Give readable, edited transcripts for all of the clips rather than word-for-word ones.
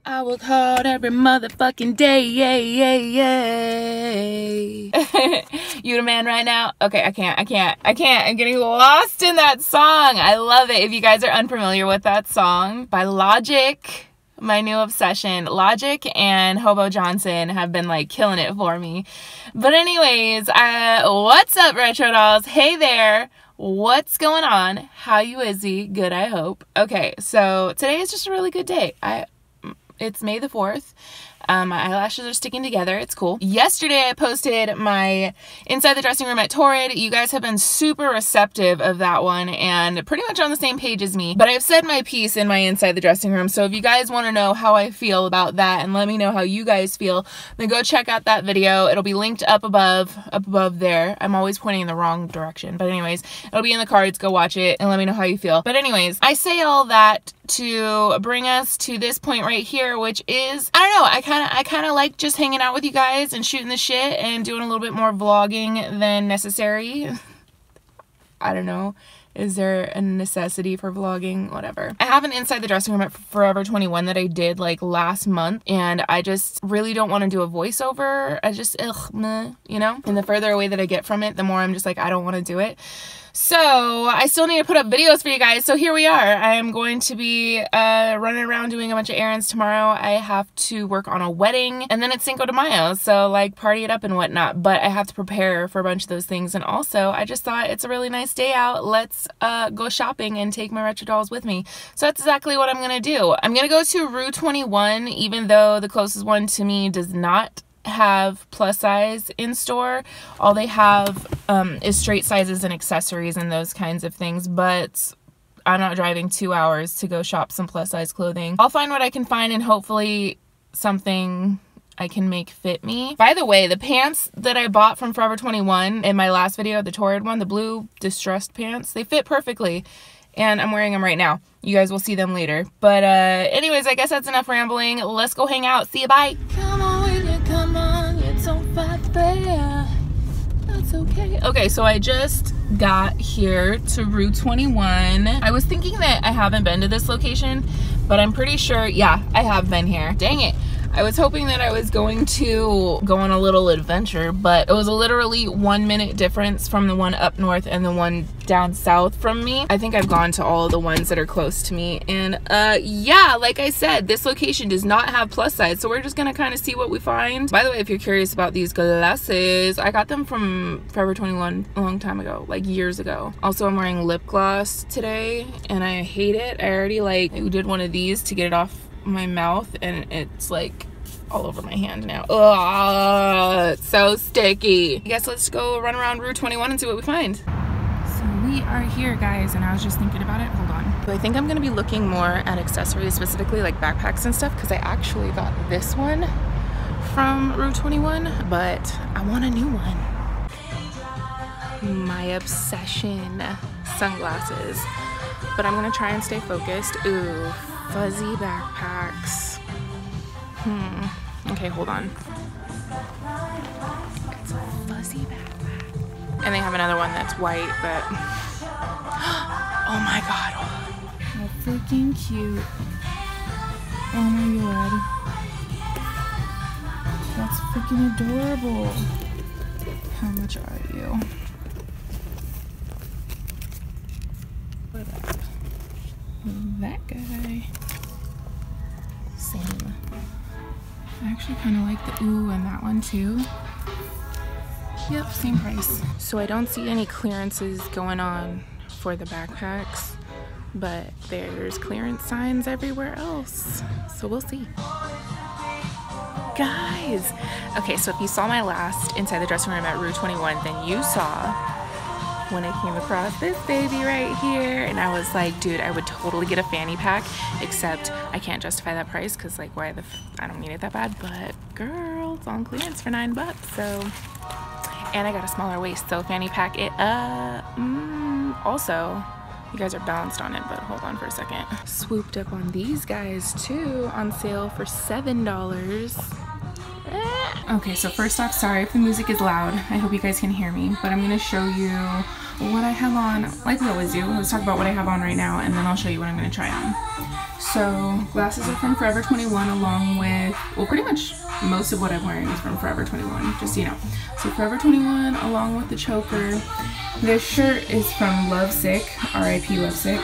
I work hard every motherfucking day, yay, yay, yay. You the man right now? Okay, I can't. I'm getting lost in that song. I love it. If you guys are unfamiliar with that song, by Logic, my new obsession. Logic and Hobo Johnson have been like killing it for me. But anyways, what's up, Retro Dolls? Hey there. What's going on? How you Izzy? Good, I hope. Okay, so today is just a really good day. It's May the 4th. My eyelashes are sticking together. It's cool. Yesterday I posted my Inside the Dressing Room at Torrid. You guys have been super receptive of that one and pretty much on the same page as me. But I've said my piece in my Inside the Dressing Room. So if you guys want to know how I feel about that and let me know how you guys feel, then go check out that video. It'll be linked up above there. I'm always pointing in the wrong direction. But anyways, it'll be in the cards. Go watch it and let me know how you feel. But anyways, I say all that to bring us to this point right here, which is, I don't know, I kind of like just hanging out with you guys and shooting the shit and doing a little bit more vlogging than necessary. I don't know. Is there a necessity for vlogging? Whatever. I have an Inside the Dressing Room at Forever 21 that I did like last month, and I just really don't want to do a voiceover. I just, meh, you know? And the further away that I get from it, the more I'm just like, I don't want to do it. So I still need to put up videos for you guys. So here we are. I am going to be running around doing a bunch of errands tomorrow. I have to work on a wedding, and then it's Cinco de Mayo. So like party it up and whatnot. But I have to prepare for a bunch of those things. And also I just thought it's a really nice day out. Let's go shopping and take my retro dolls with me. So that's exactly what I'm going to do. I'm going to go to Rue 21, even though the closest one to me does not have plus size in store. All they have is straight sizes and accessories and those kinds of things, but I'm not driving 2 hours to go shop some plus size clothing. I'll find what I can find and hopefully something I can make fit me. By the way, the pants that I bought from Forever 21 in my last video, the Torrid one, the blue distressed pants, they fit perfectly. And I'm wearing them right now. You guys will see them later. But anyways, I guess that's enough rambling. Let's go hang out. See you, bye. Come on, come on. You don't fight fair. That's okay. Okay, so I just got here to Rue 21. I was thinking that I haven't been to this location, but I'm pretty sure, yeah, I have been here. Dang it. I was hoping that I was going to go on a little adventure, but it was literally 1 minute difference from the one up north and the one down south from me. I think I've gone to all of the ones that are close to me. And yeah, like I said, this location does not have plus size, so we're just gonna kind of see what we find. By the way, if you're curious about these glasses, I got them from Forever 21 a long time ago, like years ago. Also, I'm wearing lip gloss today and I hate it. I already like did one of these to get it off my mouth and it's like all over my hand now. Oh, it's so sticky. I guess let's go run around Rue 21 and see what we find. So we are here, guys, and I was just thinking about it. Hold on. So I think I'm gonna be looking more at accessories, specifically like backpacks and stuff, because I actually got this one from Rue 21, but I want a new one. My obsession, sunglasses. But I'm gonna try and stay focused. Ooh, fuzzy backpacks. Okay, hold on. It's a fuzzy backpack. And they have another one that's white, but oh my god. How freaking cute. Oh my god. That's freaking adorable. How much are you? What about that guy? Same. I actually kind of like the ooh and that one too. Yep, same price. So I don't see any clearances going on for the backpacks, but there's clearance signs everywhere else. So we'll see. Guys! Okay, so if you saw my last Inside the Dressing Room at Rue 21, then you saw when I came across this baby right here, and I was like, dude, I would totally get a fanny pack, except I can't justify that price because like why the I don't need it that bad, but girl, it's on clearance for $9, so, and I got a smaller waist, so fanny pack it also, you guys are balanced on it, but hold on for a second. Swooped up on these guys too, on sale for $7. Okay, so first off, sorry if the music is loud. I hope you guys can hear me, but I'm gonna show you what I have on, like we always do. Let's talk about what I have on right now, and then I'll show you what I'm going to try on. So glasses are from Forever 21, along with, well, pretty much most of what I'm wearing is from Forever 21, just so you know. So Forever 21 along with the choker. This shirt is from Lovesick, R.I.P. Lovesick.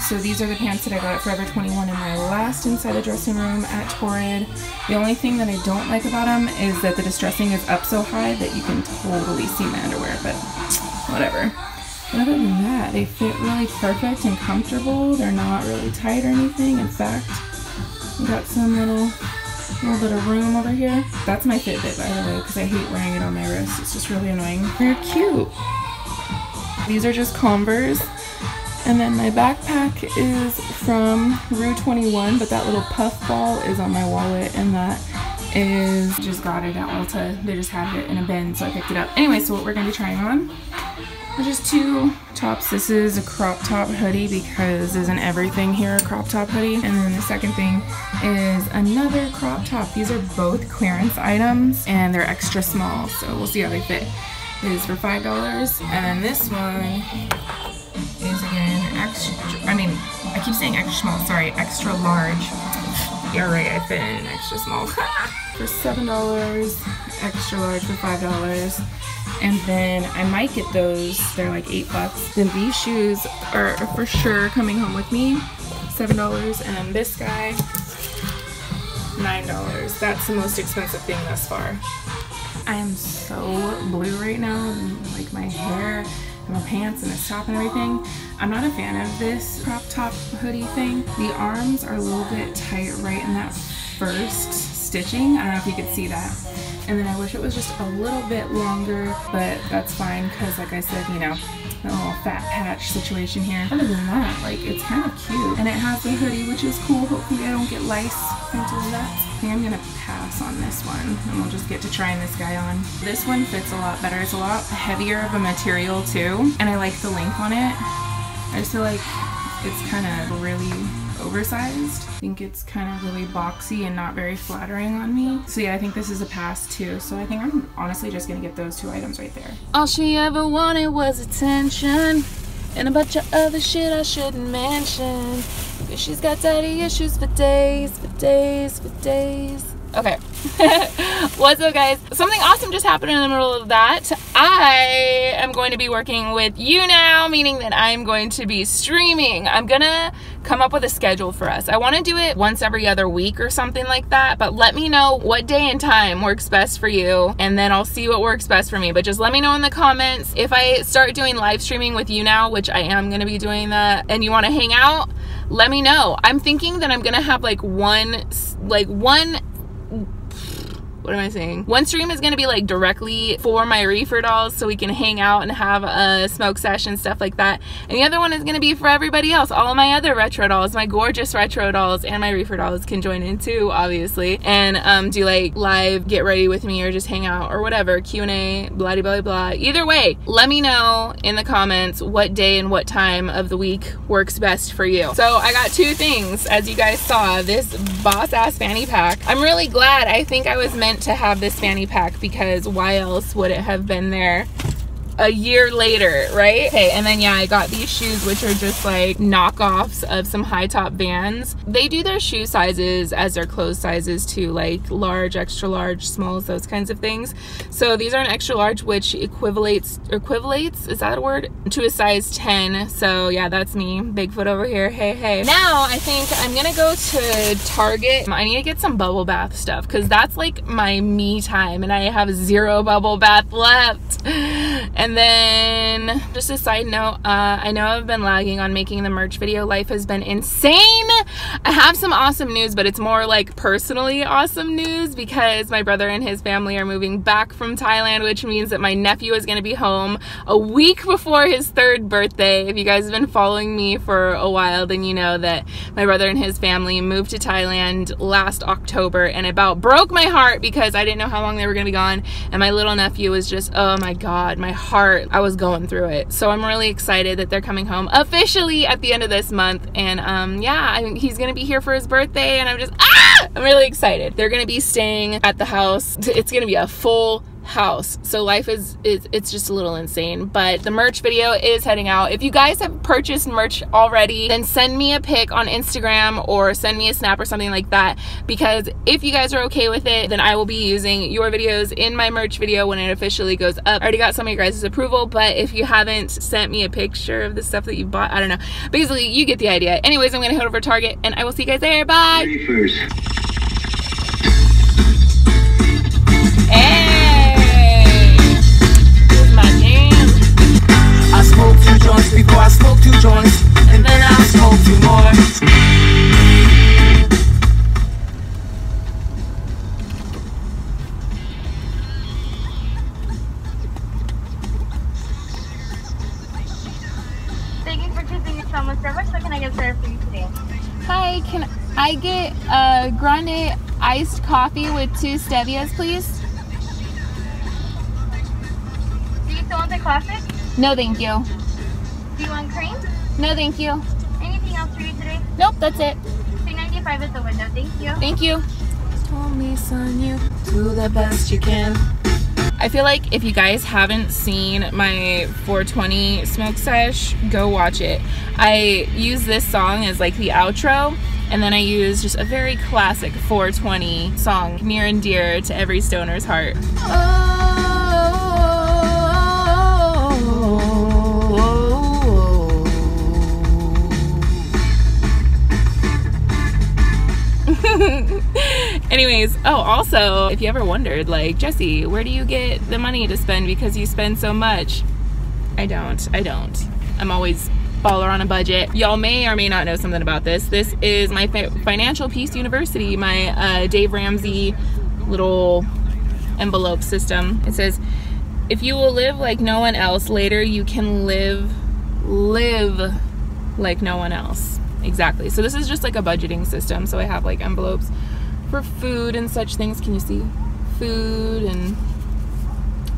So these are the pants that I got at Forever 21 in my last Inside the Dressing Room at Torrid. The only thing that I don't like about them is that the distressing is up so high that you can totally see my underwear, but whatever. But other than that, they fit really perfect and comfortable. They're not really tight or anything. In fact, we got some little bit of room over here. That's my Fitbit, by the way, because I hate wearing it on my wrist. It's just really annoying. They're cute. These are just Converse. And then my backpack is from Rue 21, but that little puff ball is on my wallet, and that is, just got it at Ulta. They just had it in a bin, so I picked it up. Anyway, so what we're going to be trying on are just two tops. This is a crop top hoodie because isn't everything here a crop top hoodie? And then the second thing is another crop top. These are both clearance items, and they're extra small, so we'll see how they fit. It is for $5, and then this one is again extra, I keep saying extra small, sorry, extra large. Yeah, right, I fit in extra small. For $7, extra large for $5. And then I might get those, they're like $8. Then these shoes are for sure coming home with me, $7. And this guy, $9. That's the most expensive thing thus far. I am so blue right now, like my hair, my pants and this top and everything. I'm not a fan of this crop top hoodie thing. The arms are a little bit tight right in that first stitching. I don't know if you could see that. And then I wish it was just a little bit longer, but that's fine because, like I said, you know, a little fat patch situation here. Other than that, like, it's kind of cute. And it has the hoodie, which is cool. Hopefully I don't get lice into that. I think I'm gonna pass on this one, and we'll just get to trying this guy on. This one fits a lot better. It's a lot heavier of a material too, and I like the length on it. I just feel like it's kind of really oversized. I think it's kind of really boxy and not very flattering on me. So yeah, I think this is a pass too. So I think I'm honestly just gonna get those two items right there. All she ever wanted was attention and a bunch of other shit I shouldn't mention. But she's got daddy issues for days, for days, for days. Okay. What's up, guys? Something awesome just happened in the middle of that. I am going to be working with you now, meaning that I'm going to be streaming. I'm gonna come up with a schedule for us. I want to do it once every other week or something like that, but let me know what day and time works best for you, and then I'll see what works best for me. But just let me know in the comments if I start doing live streaming with you now, which I am going to be doing that, and you want to hang out, let me know. I'm thinking that I'm gonna have one stream is gonna be like directly for my reefer dolls, so we can hang out and have a smoke session, stuff like that. And the other one is gonna be for everybody else. All of my other retro dolls, my gorgeous retro dolls, and my reefer dolls can join in too, obviously, and do like live get ready with me, or just hang out, or whatever, Q&A, blah blah blah. Either way, let me know in the comments what day and what time of the week works best for you. So I got two things, as you guys saw, this boss ass fanny pack. I'm really glad. I think I was meant to have this fanny pack, because why else would it have been there a year later, right? Okay, and then yeah, I got these shoes, which are just like knockoffs of some high top Vans. They do their shoe sizes as their clothes sizes too, like large, extra large, smalls, those kinds of things. So these are an extra large, which equivalates, is that a word? To a size 10. So yeah, that's me, Bigfoot over here, hey. Now I think I'm gonna go to Target. I need to get some bubble bath stuff, because that's like my me time, and I have 0 bubble bath left. And then, just a side note, I know I've been lagging on making the merch video. Life has been insane. I have some awesome news, but it's more like personally awesome news, because my brother and his family are moving back from Thailand, which means that my nephew is going to be home a week before his 3rd birthday. If you guys have been following me for a while, then you know that my brother and his family moved to Thailand last October, and it about broke my heart, because I didn't know how long they were going to be gone, and my little nephew was just, oh my god, my heart, I was going through it. So I'm really excited that they're coming home officially at the end of this month, and yeah, he's gonna be here for his birthday, and I'm really excited. They're gonna be staying at the house. It's gonna be a full house. So life it's just a little insane. But the merch video is heading out. If you guys have purchased merch already, then send me a pic on Instagram or send me a snap or something like that, because if you guys are okay with it, then I will be using your videos in my merch video when it officially goes up. I already got some of your guys' approval, but if you haven't sent me a picture of the stuff that you bought, I don't know. Basically, you get the idea. Anyways, I'm gonna head over to Target and I will see you guys there. Bye. I smoke 2 joints before I smoke 2 joints, and then I'll smoke 2 more. Thank you for choosing your Summer service. What can I get served for you today? Hi, can I get a grande iced coffee with 2 stevias, please? Do you still want the classic? No, thank you. Do you want cream? No, thank you. Anything else for you today? Nope, that's it. $3.95 at the window. Thank you. Thank you. Told me, son, you do the best you can. I feel like if you guys haven't seen my 420 smoke sesh, go watch it. I use this song as like the outro, and then I use just a very classic 420 song, near and dear to every stoner's heart. Anyways, oh, also, if you ever wondered, like, Jessie, where do you get the money to spend because you spend so much? I don't. I'm always baller on a budget. Y'all may or may not know something about this. This is my Financial Peace University, my Dave Ramsey little envelope system. It says, if you will live like no one else, later you can live like no one else. Exactly. So this is just like a budgeting system. So I have like envelopes for food and such things. Can you see? Food and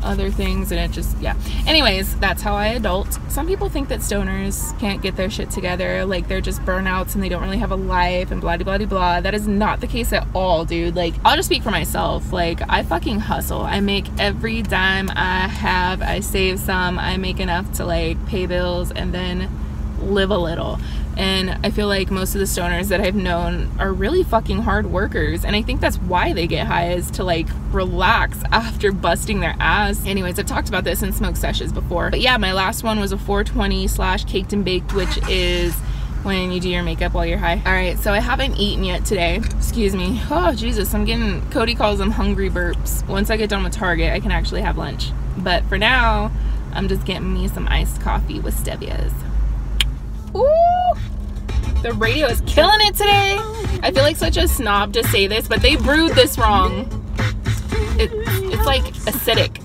other things, and it just, yeah. Anyways, that's how I adult. Some people think that stoners can't get their shit together, like they're just burnouts and they don't really have a life and blah blah blah. That is not the case at all, dude. Like, I'll just speak for myself. Like, I fucking hustle. I make every dime I have. I save some. I make enough to like pay bills and then live a little. And I feel like most of the stoners that I've known are really fucking hard workers, and I think that's why they get high, is to like relax after busting their ass. Anyways, I've talked about this in smoke sessions before, but yeah, my last one was a 420 / caked and baked, which is when you do your makeup while you're high. All right, so I haven't eaten yet today. Excuse me. Oh Jesus, I'm getting, Cody calls them hungry burps. Once I get done with Target, I can actually have lunch, but for now I'm just getting me some iced coffee with stevias. Ooh, the radio is killing it today. I feel like such a snob to say this, but they brewed this wrong. It's like acidic.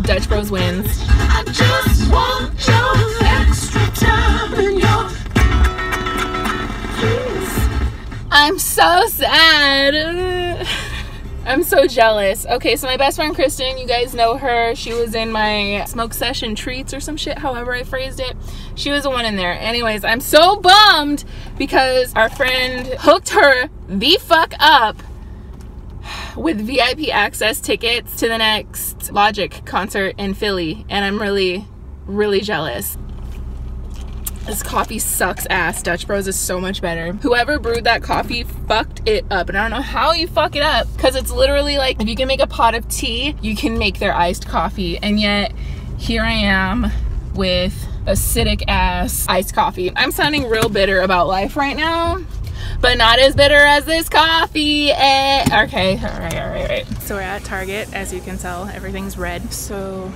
Dutch Bros wins. I just want your extra time and your I'm so sad. I'm so jealous. Okay, so my best friend Kristen, you guys know her. She was in my smoke session treats or some shit, however I phrased it. She was the one in there. Anyways, I'm so bummed because our friend hooked her the fuck up with VIP access tickets to the next Logic concert in Philly, and I'm really, really jealous. This coffee sucks ass. Dutch Bros is so much better. Whoever brewed that coffee fucked it up, and I don't know how you fuck it up, because it's literally like, if you can make a pot of tea, you can make their iced coffee, and yet here I am with acidic ass iced coffee. I'm sounding real bitter about life right now, but not as bitter as this coffee. Okay, all right. So we're at Target. As you can tell, everything's red. So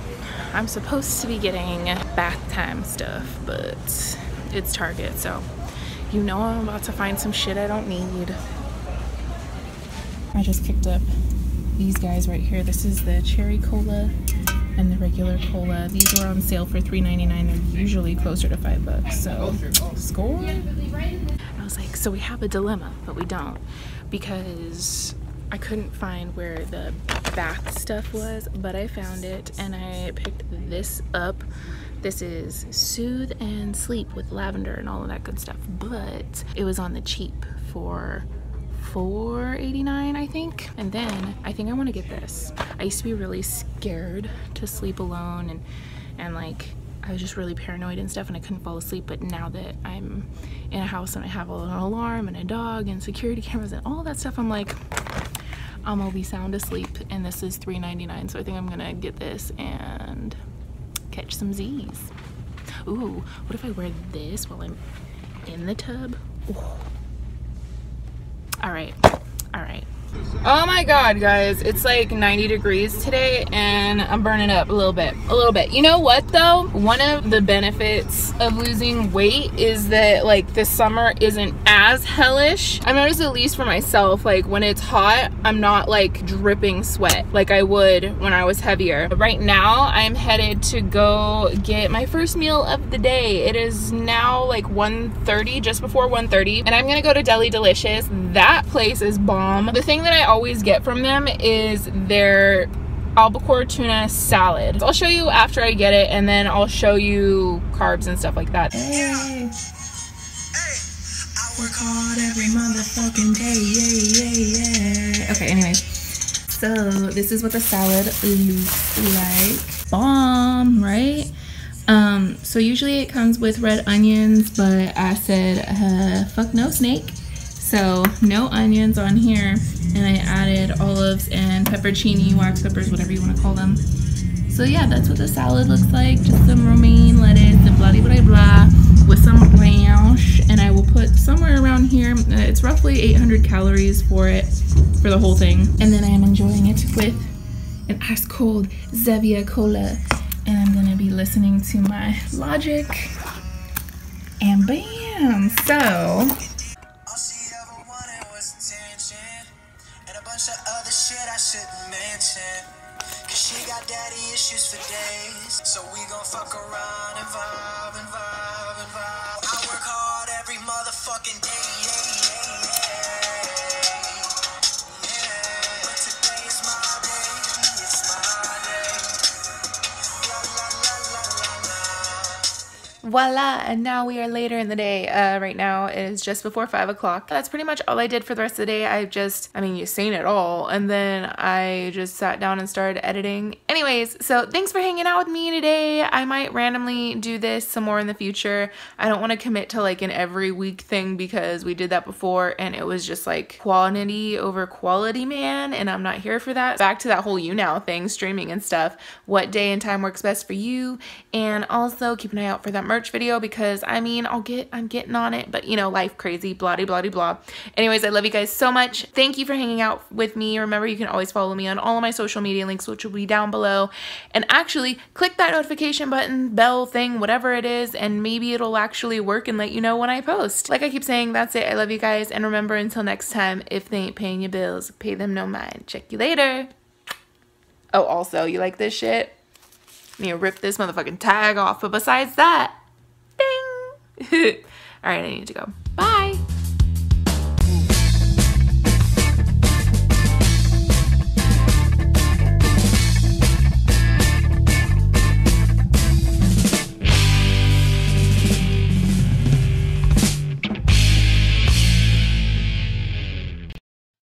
I'm supposed to be getting bath time stuff, but it's Target, so you know I'm about to find some shit I don't need. I just picked up these guys right here. This is the cherry cola and the regular cola. These were on sale for $3.99. They're usually closer to $5, so score. I was like, so we have a dilemma, but we don't, because I couldn't find where the bath stuff was, but I found it and I picked this up. This is Soothe and Sleep with lavender and all of that good stuff, but it was on the cheap for $4.89, I think. And then I think I want to get this. I used to be really scared to sleep alone, and like I was just really paranoid and stuff, and I couldn't fall asleep. But now that I'm in a house and I have an alarm and a dog and security cameras and all that stuff, I'm like, I'm gonna be sound asleep. And this is $3.99, so I think I'm gonna get this and catch some Z's. Ooh, what if I wear this while I'm in the tub? Ooh. All right. Oh my god, guys, it's like 90 degrees today and I'm burning up a little bit. You know what though? One of the benefits of losing weight is that like this summer isn't as hellish. I've noticed, at least for myself, like when it's hot, I'm not like dripping sweat like I would when I was heavier. But right now I'm headed to go get my first meal of the day. It is now like 1:30, just before 1:30, and I'm gonna go to Deli Delicious. That place is bomb. The thing that I always get from them is their albacore tuna salad. I'll show you after I get it, and then I'll show you carbs and stuff like that. Hey. I work hard every motherfucking day, yeah. Okay, anyways, so this is what the salad looks like. Bomb, right? So usually it comes with red onions, but I said, fuck no, snake. So no onions on here, and I added olives and peppercini, wax peppers, whatever you want to call them. So yeah, that's what the salad looks like. Just some romaine lettuce and blah blah blah with some ranch, and I will put somewhere around here. It's roughly 800 calories for the whole thing, and then I am enjoying it with an ice cold Zevia Cola, and I'm gonna be listening to my Logic, and bam. So. Other shit I shouldn't mention, cause she got daddy issues for days. So we gon' fuck around and vibe. I work hard every motherfucking day, yeah. But today's my day, it's my day. La la la la la la. Voila, and now we are later in the day. Right now it is just before 5 o'clock. That's pretty much all I did for the rest of the day. I mean, you've seen it all, and then I just sat down and started editing. Anyways, so thanks for hanging out with me today. I might randomly do this some more in the future. I don't want to commit to like an every week thing, because we did that before and it was just like quantity over quality, man, and I'm not here for that. Back to that whole you now thing, streaming and stuff. What day and time works best for you? And also keep an eye out for that merch video, because I mean, I'm getting on it, but you know, life crazy, blah blah blah blah. Anyways, I love you guys so much. Thank you for hanging out with me. Remember, you can always follow me on all of my social media links, which will be down below, and actually click that notification button, bell thing, whatever it is, and maybe it'll actually work and let you know when I post. Like I keep saying, that's it. I love you guys, and remember, until next time, if they ain't paying your bills, pay them no mind. Check you later. Oh, also, you like this shit? I need to rip this motherfucking tag off, but besides that, ding. All right, I need to go.